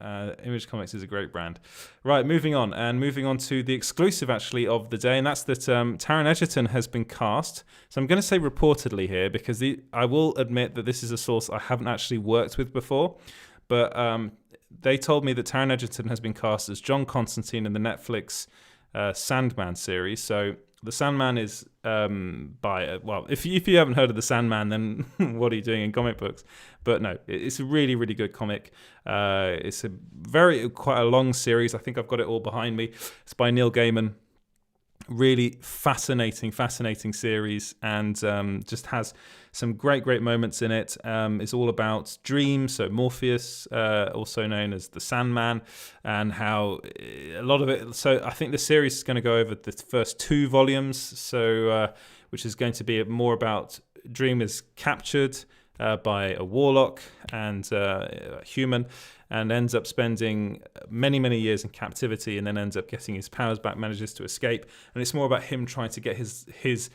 Image Comics is a great brand. Right, moving on to the exclusive actually of the day, and that's that Taron Egerton has been cast. So I'm going to say reportedly here because I will admit that this is a source I haven't actually worked with before, but they told me that Taron Egerton has been cast as John Constantine in the Netflix Sandman series. So the Sandman is if you haven't heard of the Sandman, then what are you doing in comic books? But no, it's a really, really good comic. It's quite a long series. I think I've got it all behind me. It's by Neil Gaiman. Really fascinating series, and just has some great moments in it. It's all about dreams, so Morpheus, also known as the Sandman, and how a lot of it. So I think the series is going to go over the first 2 volumes, so which is going to be more about Dream is captured by a warlock and a human, and ends up spending many years in captivity, and then ends up getting his powers back, manages to escape. And it's more about him trying to get his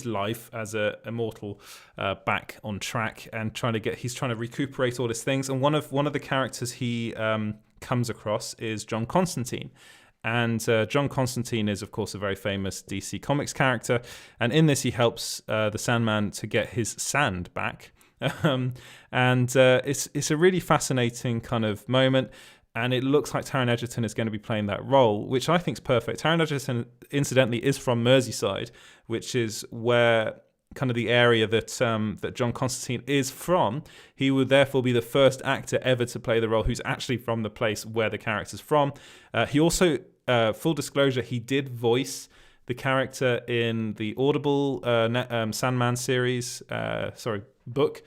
life as a immortal back on track, and he's trying to recuperate all his things. And one of the characters he comes across is John Constantine. And John Constantine is, of course, a very famous DC Comics character. And in this, he helps the Sandman to get his sand back. It's a really fascinating kind of moment, and it looks like Taron Egerton is going to be playing that role, which I think is perfect. Taron Egerton, incidentally, is from Merseyside, which is where kind of the area that John Constantine is from. He would therefore be the first actor ever to play the role who's actually from the place where the character's from. He also, full disclosure, he did voice the character in the Audible Sandman series, book,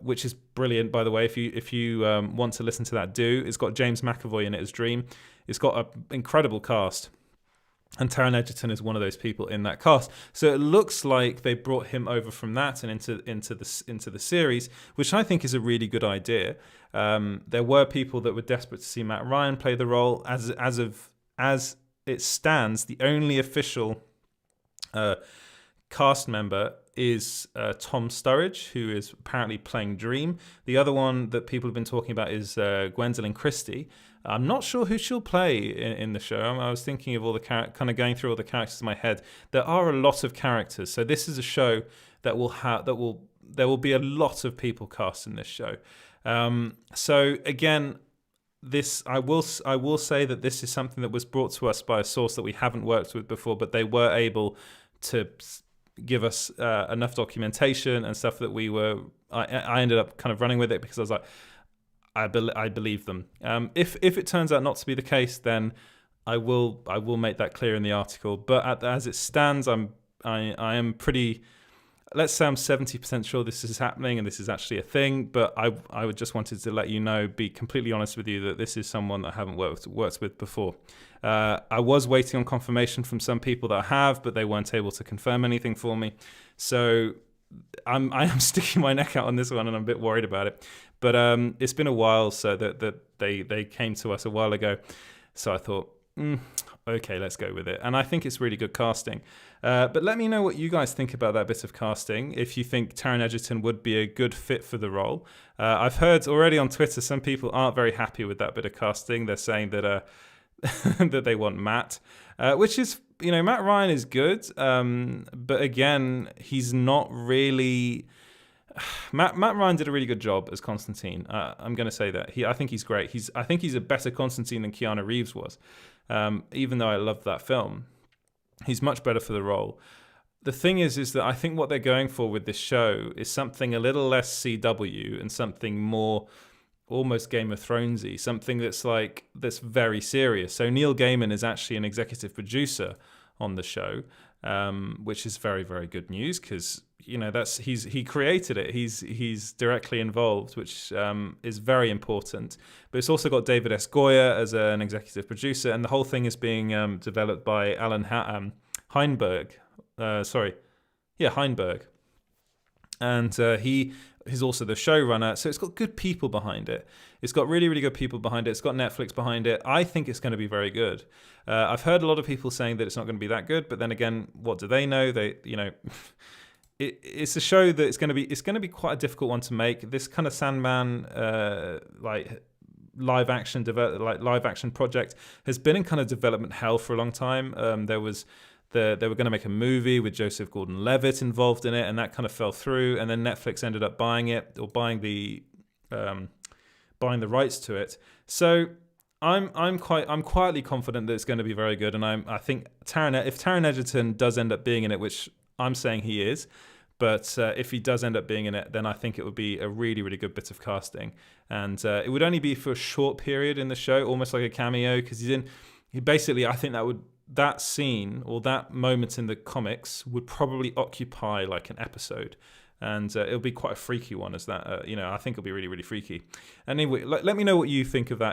which is brilliant, by the way. If you want to listen to that, do. It's got James McAvoy in it as Dream. It's got an incredible cast, and Taron Egerton is one of those people in that cast. So it looks like they brought him over from that and into the series, which I think is a really good idea. There were people that were desperate to see Matt Ryan play the role. As it stands, the only official cast member is Tom Sturridge, who is apparently playing Dream. The other one that people have been talking about is Gwendolyn Christie. I'm not sure who she'll play in the show. I was thinking of all the kind of going through all the characters in my head. There are a lot of characters, so this is a show that there will be a lot of people cast in this show. So again, I will say that this is something that was brought to us by a source that we haven't worked with before, but they were able to give us enough documentation and stuff that I ended up kind of running with it, because I was like, I believe them. If it turns out not to be the case, then I will make that clear in the article. But as it stands, I am pretty. Let's say I'm 70% sure this is happening and this is actually a thing. But I would just wanted to let you know, be completely honest with you, that this is someone that I haven't worked with before. I was waiting on confirmation from some people that I have, but they weren't able to confirm anything for me. So I am sticking my neck out on this one, and I'm a bit worried about it. But it's been a while, so that they came to us a while ago. So I thought, okay, let's go with it. And I think it's really good casting. But let me know what you guys think about that bit of casting, if you think Taron Egerton would be a good fit for the role. I've heard already on Twitter some people aren't very happy with that bit of casting. They're saying that that they want Matt, which is, Matt Ryan is good, but again, he's not really... Matt Ryan did a really good job as Constantine. I'm going to say that. I think he's great. I think he's a better Constantine than Keanu Reeves was. Even though I loved that film, he's much better for the role. The thing is that I think what they're going for with this show is something a little less CW and something more almost Game of Thronesy, something that's very serious. So Neil Gaiman is actually an executive producer on the show, which is very, very good news, because he created it. He's directly involved, which is very important. But it's also got David S. Goyer as an executive producer, and the whole thing is being developed by Alan Heinberg. Heinberg, and he's also the showrunner. So it's got good people behind it. It's got really, really good people behind it. It's got Netflix behind it. I think it's going to be very good. I've heard a lot of people saying that it's not going to be that good, but then again, what do they know? It's a show that it's going to be quite a difficult one to make. This kind of Sandman live action project has been in kind of development hell for a long time. They were going to make a movie with Joseph Gordon-Levitt involved in it, and that kind of fell through. And then Netflix ended up buying it, or buying the rights to it. So I'm quietly confident that it's going to be very good. And I think if Taron Egerton does end up being in it, which I'm saying he is, but if he does end up being in it, then I think it would be a really, really good bit of casting. And it would only be for a short period in the show, almost like a cameo, because I think that scene or that moment in the comics would probably occupy like an episode. And it'll be quite a freaky one as that, I think it'll be really, really freaky. Anyway, let me know what you think of that